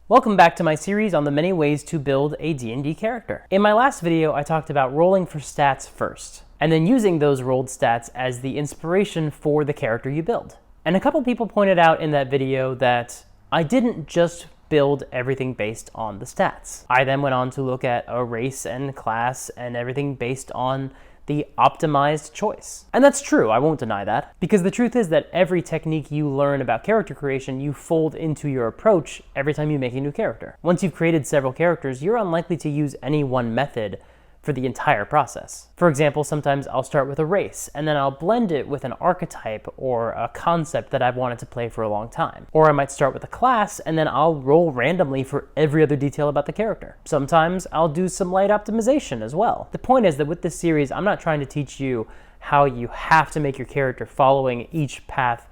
Welcome back to my series on the many ways to build a D&D character. In my last video, I talked about rolling for stats first, and then using those rolled stats as the inspiration for the character you build. And a couple people pointed out in that video that I didn't just build everything based on the stats. I then went on to look at a race and class and everything based on the optimized choice. And that's true, I won't deny that, because the truth is that every technique you learn about character creation, you fold into your approach every time you make a new character. Once you've created several characters, you're unlikely to use any one method for the entire process. For example, sometimes I'll start with a race, and then I'll blend it with an archetype or a concept that I've wanted to play for a long time. Or I might start with a class, and then I'll roll randomly for every other detail about the character. Sometimes I'll do some light optimization as well. The point is that with this series, I'm not trying to teach you how you have to make your character following each path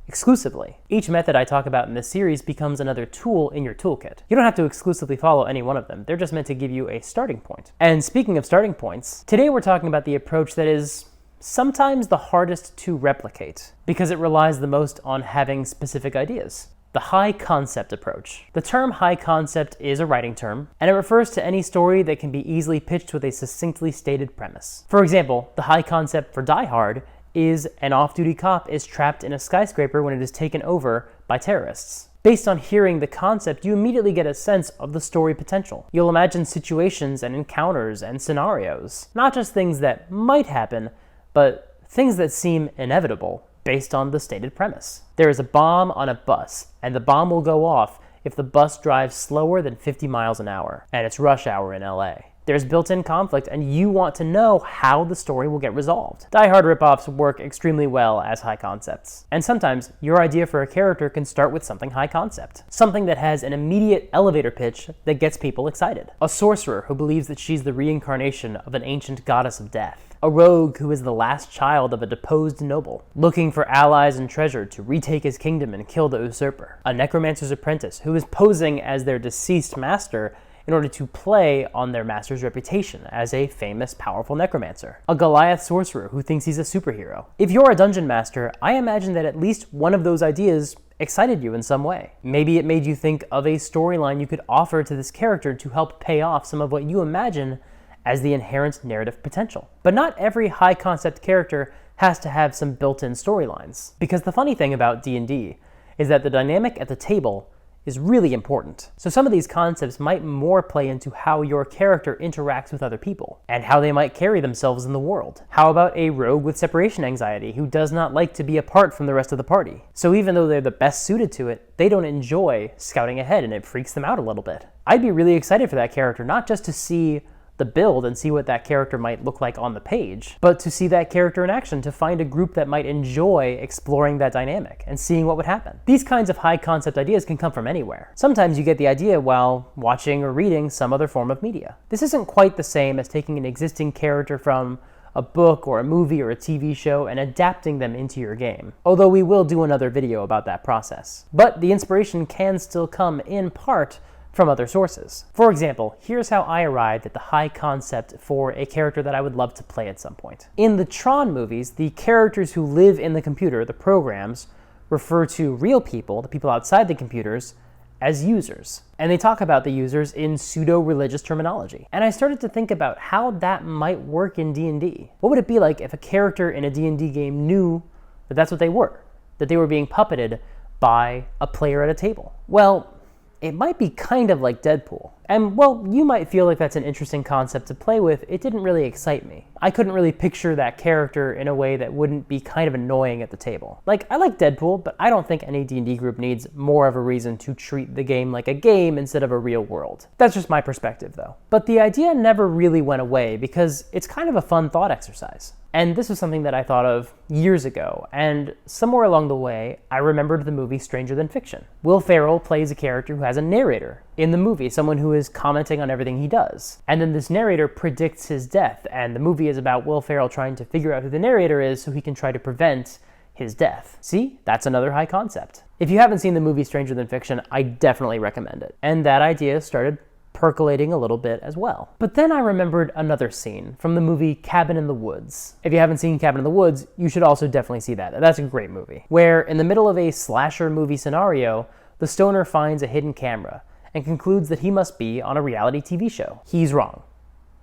exclusively. Each method I talk about in this series becomes another tool in your toolkit. You don't have to exclusively follow any one of them. They're just meant to give you a starting point. And speaking of starting points, today we're talking about the approach that is sometimes the hardest to replicate because it relies the most on having specific ideas. The high concept approach. The term high concept is a writing term, and it refers to any story that can be easily pitched with a succinctly stated premise. For example, the high concept for Die Hard is an off-duty cop is trapped in a skyscraper when it is taken over by terrorists. Based on hearing the concept, you immediately get a sense of the story potential. You'll imagine situations and encounters and scenarios, not just things that might happen, but things that seem inevitable based on the stated premise. There is a bomb on a bus, and the bomb will go off if the bus drives slower than 50 miles an hour, and it's rush hour in LA. There's built-in conflict, and you want to know how the story will get resolved. Die Hard ripoffs work extremely well as high concepts. And sometimes, your idea for a character can start with something high concept. Something that has an immediate elevator pitch that gets people excited. A sorcerer who believes that she's the reincarnation of an ancient goddess of death. A rogue who is the last child of a deposed noble, looking for allies and treasure to retake his kingdom and kill the usurper. A necromancer's apprentice who is posing as their deceased master in order to play on their master's reputation as a famous, powerful necromancer. A Goliath sorcerer who thinks he's a superhero. If you're a dungeon master, I imagine that at least one of those ideas excited you in some way. Maybe it made you think of a storyline you could offer to this character to help pay off some of what you imagine as the inherent narrative potential. But not every high-concept character has to have some built-in storylines. Because the funny thing about D&D is that the dynamic at the table is really important. So some of these concepts might more play into how your character interacts with other people and how they might carry themselves in the world. How about a rogue with separation anxiety who does not like to be apart from the rest of the party? So even though they're the best suited to it, they don't enjoy scouting ahead and it freaks them out a little bit. I'd be really excited for that character, not just to see the build and see what that character might look like on the page, but to see that character in action, to find a group that might enjoy exploring that dynamic and seeing what would happen. These kinds of high concept ideas can come from anywhere. Sometimes you get the idea while watching or reading some other form of media. This isn't quite the same as taking an existing character from a book or a movie or a TV show and adapting them into your game, although we will do another video about that process. But the inspiration can still come in part from other sources. For example, here's how I arrived at the high concept for a character that I would love to play at some point. In the Tron movies, the characters who live in the computer, the programs, refer to real people, the people outside the computers, as users. And they talk about the users in pseudo-religious terminology. And I started to think about how that might work in D&D. What would it be like if a character in a D&D game knew that that's what they were, that they were being puppeted by a player at a table? Well, it might be kind of like Deadpool. And, well, you might feel like that's an interesting concept to play with. It didn't really excite me. I couldn't really picture that character in a way that wouldn't be kind of annoying at the table. Like, I like Deadpool, but I don't think any D&D group needs more of a reason to treat the game like a game instead of a real world. That's just my perspective, though. But the idea never really went away because it's kind of a fun thought exercise. And this was something that I thought of years ago, and somewhere along the way, I remembered the movie Stranger Than Fiction. Will Ferrell plays a character who has a narrator in the movie, someone who is commenting on everything he does. And then this narrator predicts his death, and the movie is about Will Ferrell trying to figure out who the narrator is so he can try to prevent his death. See? That's another high concept. If you haven't seen the movie Stranger Than Fiction, I definitely recommend it. And that idea started percolating a little bit as well. But then I remembered another scene from the movie Cabin in the Woods. If you haven't seen Cabin in the Woods, you should also definitely see that. That's a great movie. Where in the middle of a slasher movie scenario, the stoner finds a hidden camera and concludes that he must be on a reality TV show. He's wrong.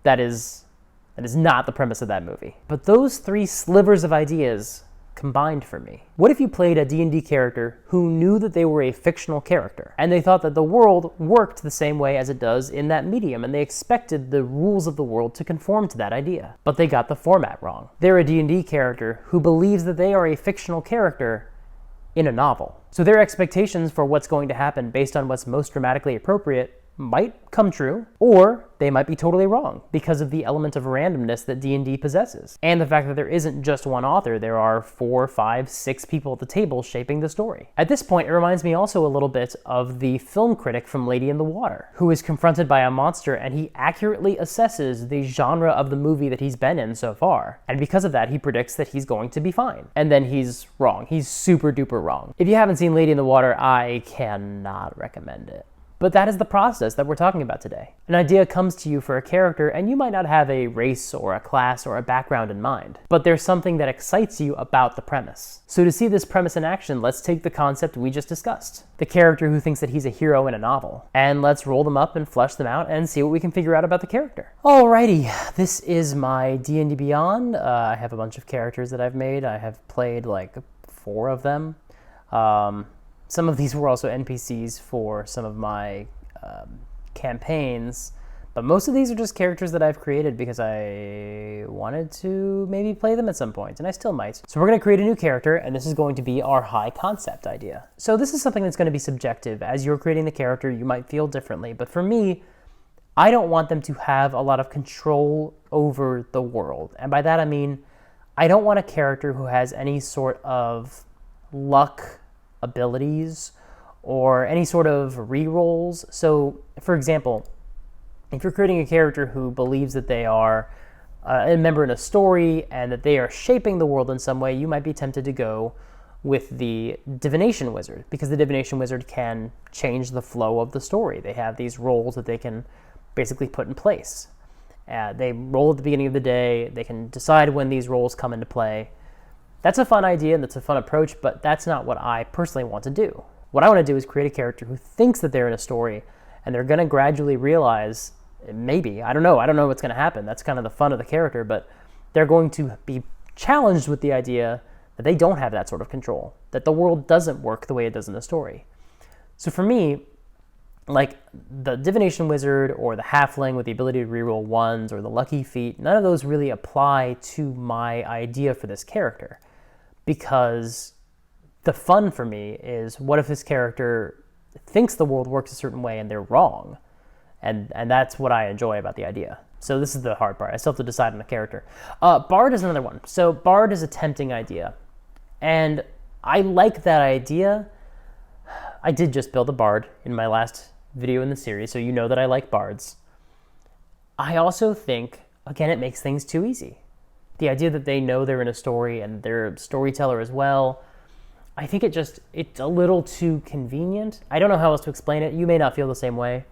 That is not the premise of that movie. But those three slivers of ideas combined for me. What if you played a D&D character who knew that they were a fictional character, and they thought that the world worked the same way as it does in that medium, and they expected the rules of the world to conform to that idea, but they got the format wrong? They're a D&D character who believes that they are a fictional character in a novel. So their expectations for what's going to happen based on what's most dramatically appropriate might come true, or they might be totally wrong because of the element of randomness that D&D possesses, and the fact that there isn't just one author. There are 4, 5, 6 people at the table shaping the story. At this point, it reminds me also a little bit of the film critic from Lady in the Water, who is confronted by a monster and he accurately assesses the genre of the movie that he's been in so far, and because of that, he predicts that he's going to be fine. And then he's wrong. He's super duper wrong. If you haven't seen Lady in the Water, I cannot recommend it. But that is the process that we're talking about today. An idea comes to you for a character, and you might not have a race or a class or a background in mind, but there's something that excites you about the premise. So to see this premise in action, let's take the concept we just discussed, the character who thinks that he's a hero in a novel, and let's roll them up and flesh them out and see what we can figure out about the character. Alrighty, this is my D&D Beyond. I have a bunch of characters that I've made. I have played like 4 of them. Some of these were also NPCs for some of my campaigns, but most of these are just characters that I've created because I wanted to maybe play them at some point, and I still might. So we're going to create a new character, and this is going to be our high concept idea. So this is something that's going to be subjective. As you're creating the character, you might feel differently, but for me, I don't want them to have a lot of control over the world. And by that I mean, I don't want a character who has any sort of luck abilities or any sort of rerolls. So, for example, if you're creating a character who believes that they are a member in a story and that they are shaping the world in some way, you might be tempted to go with the divination wizard, because the divination wizard can change the flow of the story. They have these roles that they can basically put in place. They roll at the beginning of the day. They can decide when these roles come into play. That's a fun idea and that's a fun approach, but that's not what I personally want to do. What I want to do is create a character who thinks that they're in a story, and they're going to gradually realize, maybe, I don't know what's going to happen. That's kind of the fun of the character, but they're going to be challenged with the idea that they don't have that sort of control, that the world doesn't work the way it does in the story. So for me, like the divination wizard or the halfling with the ability to reroll ones or the lucky feat, none of those really apply to my idea for this character. Because the fun for me is, what if this character thinks the world works a certain way and they're wrong? And that's what I enjoy about the idea. So this is the hard part. I still have to decide on the character. Bard is another one. So Bard is a tempting idea. And I like that idea. I did just build a Bard in my last video in the series, so you know that I like Bards. I also think, again, it makes things too easy. The idea that they know they're in a story and they're a storyteller as well, I think it's a little too convenient. I don't know how else to explain it. You may not feel the same way,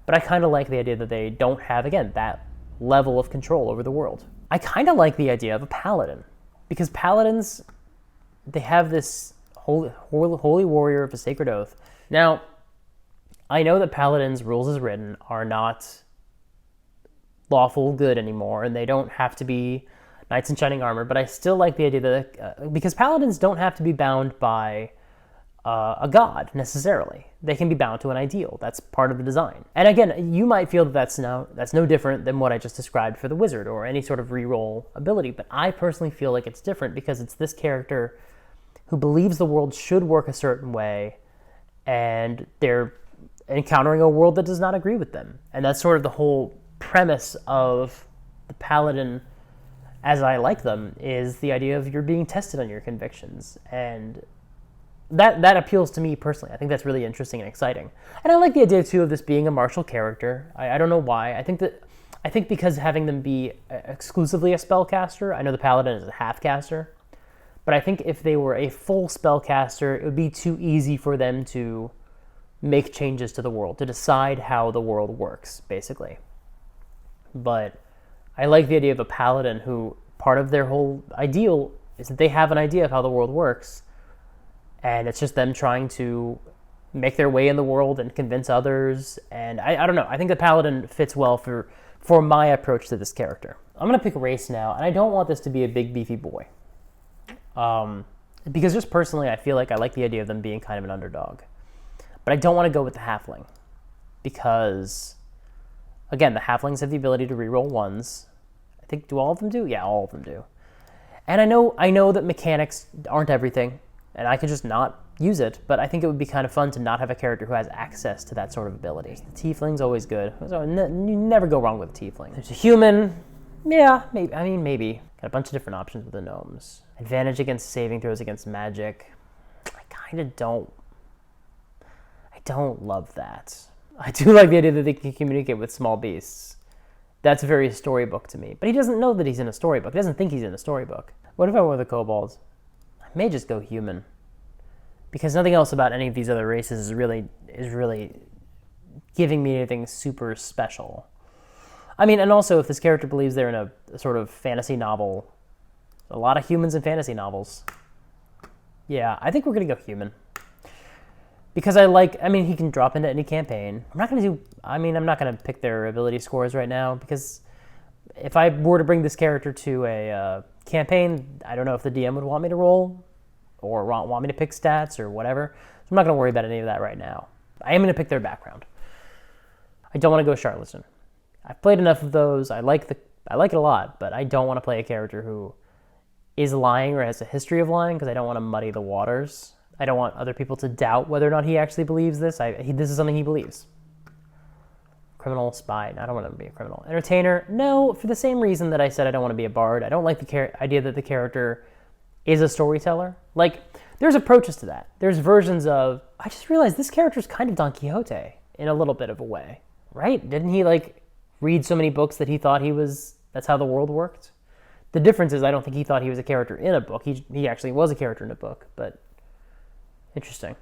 but I kind of like the idea that they don't have, again, that level of control over the world. I kind of like the idea of a paladin, because paladins, they have this holy warrior of a sacred oath. Now, I know that paladins, rules as written, are not lawful good anymore, and they don't have to be knights in shining armor, but I still like the idea that, because paladins don't have to be bound by a god, necessarily. They can be bound to an ideal. That's part of the design. And again, you might feel that that's no different than what I just described for the wizard, or any sort of reroll ability, but I personally feel like it's different, because it's this character who believes the world should work a certain way, and they're encountering a world that does not agree with them. And that's sort of the whole premise of the paladin, as I like them, is the idea of you're being tested on your convictions. And that appeals to me personally. I think that's really interesting and exciting. And I like the idea, too, of this being a martial character. I don't know why. I think because having them be exclusively a spellcaster, I know the paladin is a half-caster, but I think if they were a full spellcaster, it would be too easy for them to make changes to the world, to decide how the world works, basically. But I like the idea of a paladin who, part of their whole ideal is that they have an idea of how the world works, and it's just them trying to make their way in the world and convince others. And I don't know. I think the paladin fits well for my approach to this character. I'm going to pick race now, and I don't want this to be a big, beefy boy. Because just personally, I feel like I like the idea of them being kind of an underdog. But I don't want to go with the halfling. Because, again, the halflings have the ability to reroll ones. I think, do all of them do? Yeah, all of them do. And I know that mechanics aren't everything, and I could just not use it, but I think it would be kind of fun to not have a character who has access to that sort of ability. The tiefling's always good. So you never go wrong with a tiefling. There's a human. Yeah, maybe. I mean, maybe. Got a bunch of different options with the gnomes. Advantage against saving throws against magic. I kind of don't love that. I do like the idea that they can communicate with small beasts. That's very storybook to me. But he doesn't know that he's in a storybook. He doesn't think he's in a storybook. What if I were the kobolds? I may just go human. Because nothing else about any of these other races is really giving me anything super special. I mean, and also if this character believes they're in a sort of fantasy novel, a lot of humans in fantasy novels. Yeah, I think we're going to go human. Because he can drop into any campaign. I'm not going to pick their ability scores right now, because if I were to bring this character to a campaign, I don't know if the DM would want me to roll or want me to pick stats or whatever. So I'm not going to worry about any of that right now. I am going to pick their background. I don't want to go charlatan. I've played enough of those. I like it a lot, but I don't want to play a character who is lying or has a history of lying, because I don't want to muddy the waters. I don't want other people to doubt whether or not he actually believes this. This is something he believes. Criminal, spy. I don't want to be a criminal. Entertainer. No, for the same reason that I said I don't want to be a bard. I don't like the idea that the character is a storyteller. Like, there's approaches to that. There's versions of, I just realized this character's kind of Don Quixote in a little bit of a way, right? Didn't he, read so many books that he thought that's how the world worked? The difference is I don't think he thought he was a character in a book. He actually was a character in a book, but interesting.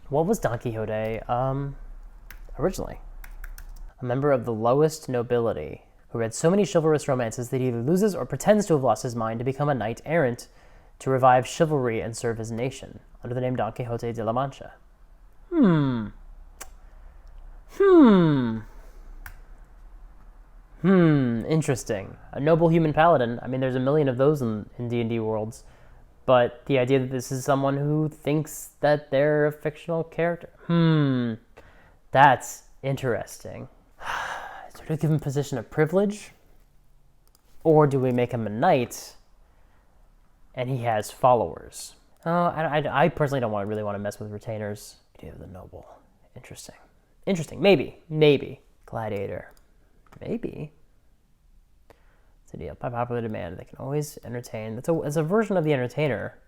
What was Don Quixote originally? A member of the lowest nobility who read so many chivalrous romances that he either loses or pretends to have lost his mind to become a knight errant to revive chivalry and serve his nation under the name Don Quixote de la Mancha. Interesting. A noble human paladin. I mean, there's a million of those in D&D worlds. But the idea that this is someone who thinks that they're a fictional character. That's interesting. So do we give him a position of privilege? Or do we make him a knight and he has followers? I personally don't really want to mess with retainers. Idea of the noble. Interesting. Maybe. Gladiator. Maybe. It's a deal. By popular demand, they can always entertain. It's a version of the entertainer.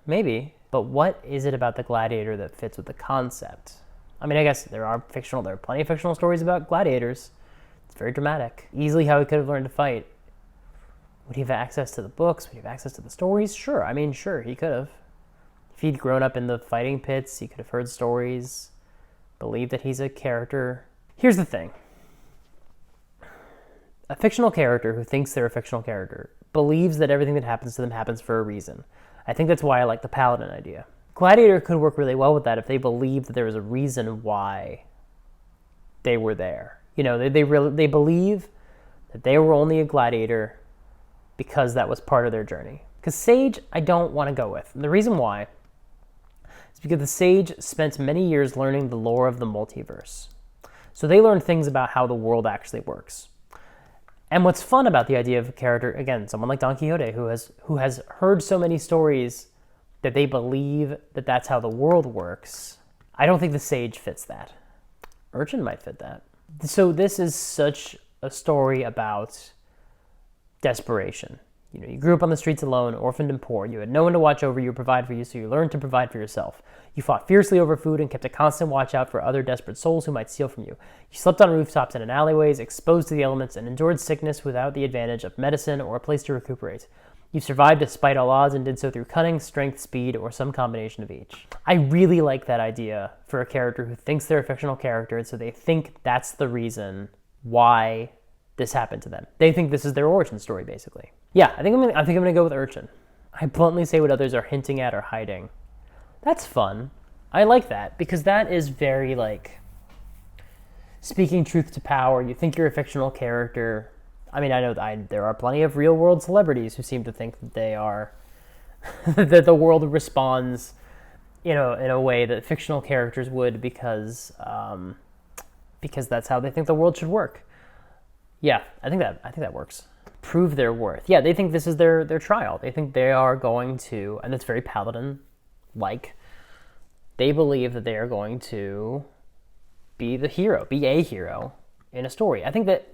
Maybe. But what is it about the gladiator that fits with the concept? I mean, I guess there are plenty of fictional stories about gladiators. It's very dramatic. Easily how he could have learned to fight. Would he have access to the books? Would he have access to the stories? Sure. Sure, he could have. If he'd grown up in the fighting pits, he could have heard stories, believed that he's a character. Here's the thing. A fictional character who thinks they're a fictional character believes that everything that happens to them happens for a reason. I think that's why I like the paladin idea. Gladiator could work really well with that if they believed that there was a reason why they were there. They believe that they were only a gladiator because that was part of their journey. Because Sage, I don't want to go with. And the reason why is because the Sage spent many years learning the lore of the multiverse. So they learned things about how the world actually works. And what's fun about the idea of a character, again, someone like Don Quixote, who has heard so many stories that they believe that that's how the world works, I don't think the Sage fits that. Urchin might fit that. So this is such a story about desperation. You grew up on the streets alone, orphaned and poor. You had no one to watch over you or provide for you, so you learned to provide for yourself. You fought fiercely over food and kept a constant watch out for other desperate souls who might steal from you. You slept on rooftops and in alleyways, exposed to the elements, and endured sickness without the advantage of medicine or a place to recuperate. You survived despite all odds and did so through cunning, strength, speed, or some combination of each. I really like that idea for a character who thinks they're a fictional character, and so they think that's the reason why this happened to them. They think this is their origin story, basically. Yeah, I think I'm gonna go with Urchin. I bluntly say what others are hinting at or hiding. That's fun. I like that, because that is very, like, speaking truth to power. You think you're a fictional character. I mean, I know there are plenty of real-world celebrities who seem to think that they are, that the world responds, in a way that fictional characters would, because that's how they think the world should work. Yeah, I think that works. Prove their worth. Yeah, they think this is their trial. They think they are going to, and it's very Paladin-like, they believe that they are going to be a hero in a story. I think that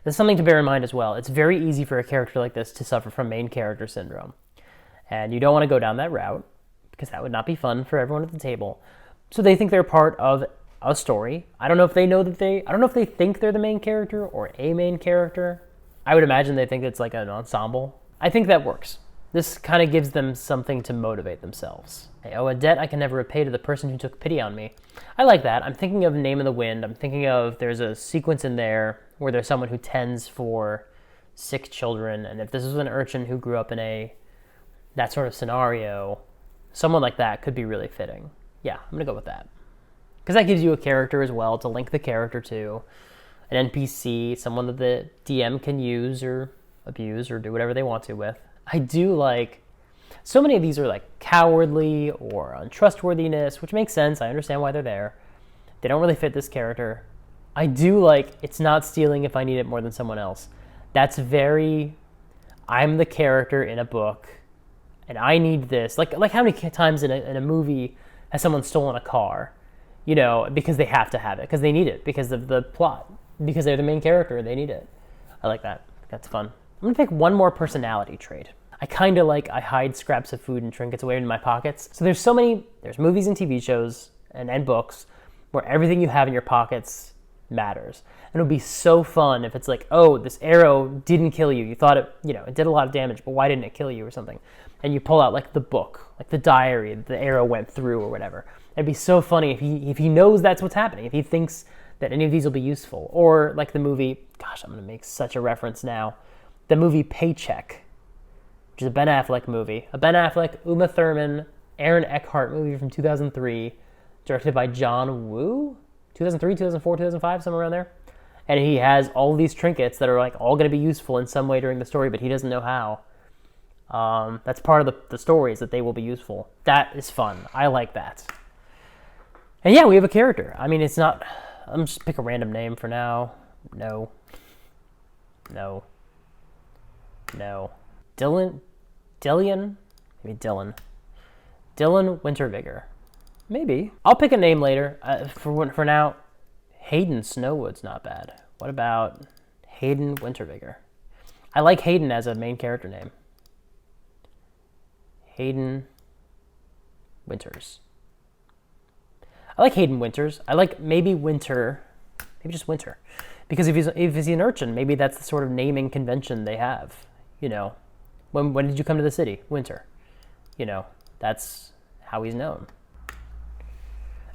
there's something to bear in mind as well. It's very easy for a character like this to suffer from main character syndrome. And you don't want to go down that route, because that would not be fun for everyone at the table. So they think they're part of a story. I don't know if they think they're the main character or a main character. I would imagine they think it's like an ensemble. I think that works. This kind of gives them something to motivate themselves. I owe a debt I can never repay to the person who took pity on me. I like that. I'm thinking of Name of the Wind. I'm thinking of, there's a sequence in there where there's someone who tends for sick children, and if this was an urchin who grew up in that sort of scenario, someone like that could be really fitting. Yeah, I'm gonna go with that. Because that gives you a character as well to link the character to, an NPC, someone that the DM can use or abuse or do whatever they want to with. I do like, so many of these are like cowardly or untrustworthiness, which makes sense. I understand why they're there. They don't really fit this character. I do like, it's not stealing if I need it more than someone else. That's very, I'm the character in a book and I need this. Like how many times in a movie has someone stolen a car? Because they have to have it, because they need it, because of the plot, because they're the main character and they need it. I like that. That's fun. I'm gonna pick one more personality trait. I kind of like, I hide scraps of food and trinkets away in my pockets. So there's movies and TV shows and books where everything you have in your pockets matters. And it would be so fun if it's like, oh, this arrow didn't kill you. You thought it did a lot of damage, but why didn't it kill you or something? And you pull out like the book, like the diary that the arrow went through or whatever. It'd be so funny if he knows that's what's happening, if he thinks that any of these will be useful. Or like the movie, gosh, I'm gonna make such a reference now. The movie Paycheck, which is a Ben Affleck movie. A Ben Affleck, Uma Thurman, Aaron Eckhart movie from 2003, directed by John Woo? 2003, 2004, 2005, somewhere around there. And he has all these trinkets that are like all going to be useful in some way during the story, but he doesn't know how. That's part of the story, is that they will be useful. That is fun. I like that. And yeah, we have a character. I mean, it's not... I'm just pick a random name for now. No. Dylan? Maybe Dylan. Dylan Wintervigor. Maybe. I'll pick a name later. For now, Hayden Snowwood's not bad. What about Hayden Wintervigor? I like Hayden as a main character name. Hayden Winters. I like Hayden Winters. I like maybe Winter. Maybe just Winter. Because if he's an urchin, maybe that's the sort of naming convention they have. When did you come to the city? Winter. That's how he's known.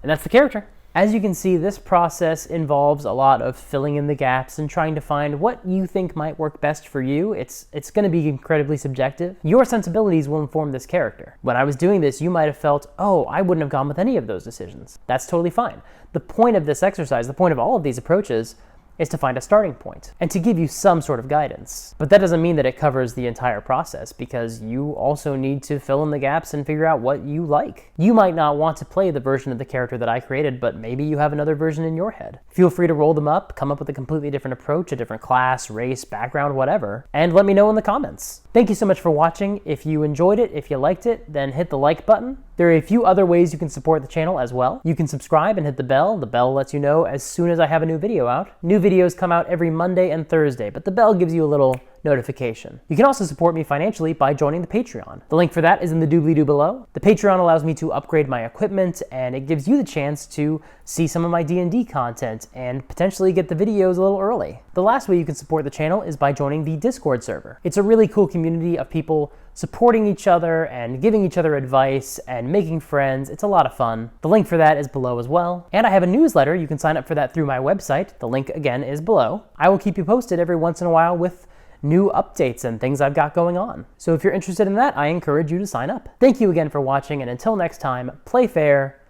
And that's the character. As you can see, this process involves a lot of filling in the gaps and trying to find what you think might work best for you. It's going to be incredibly subjective. Your sensibilities will inform this character. When I was doing this, you might have felt, oh, I wouldn't have gone with any of those decisions. That's totally fine. The point of this exercise, the point of all of these approaches, is to find a starting point and to give you some sort of guidance. But that doesn't mean that it covers the entire process, because you also need to fill in the gaps and figure out what you like. You might not want to play the version of the character that I created, but maybe you have another version in your head. Feel free to roll them up, come up with a completely different approach, a different class, race, background, whatever, and let me know in the comments. Thank you so much for watching. If you enjoyed it, if you liked it, then hit the like button. There are a few other ways you can support the channel as well. You can subscribe and hit the bell. The bell lets you know as soon as I have a new video out. New videos come out every Monday and Thursday, but the bell gives you a little notification. You can also support me financially by joining the Patreon. The link for that is in the doobly-doo below. The Patreon allows me to upgrade my equipment, and it gives you the chance to see some of my D&D content and potentially get the videos a little early. The last way you can support the channel is by joining the Discord server. It's a really cool community of people supporting each other and giving each other advice and making friends. It's a lot of fun. The link for that is below as well. And I have a newsletter. You can sign up for that through my website. The link again is below. I will keep you posted every once in a while with new updates and things I've got going on. So if you're interested in that, I encourage you to sign up. Thank you again for watching, and until next time, play fair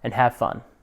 and have fun.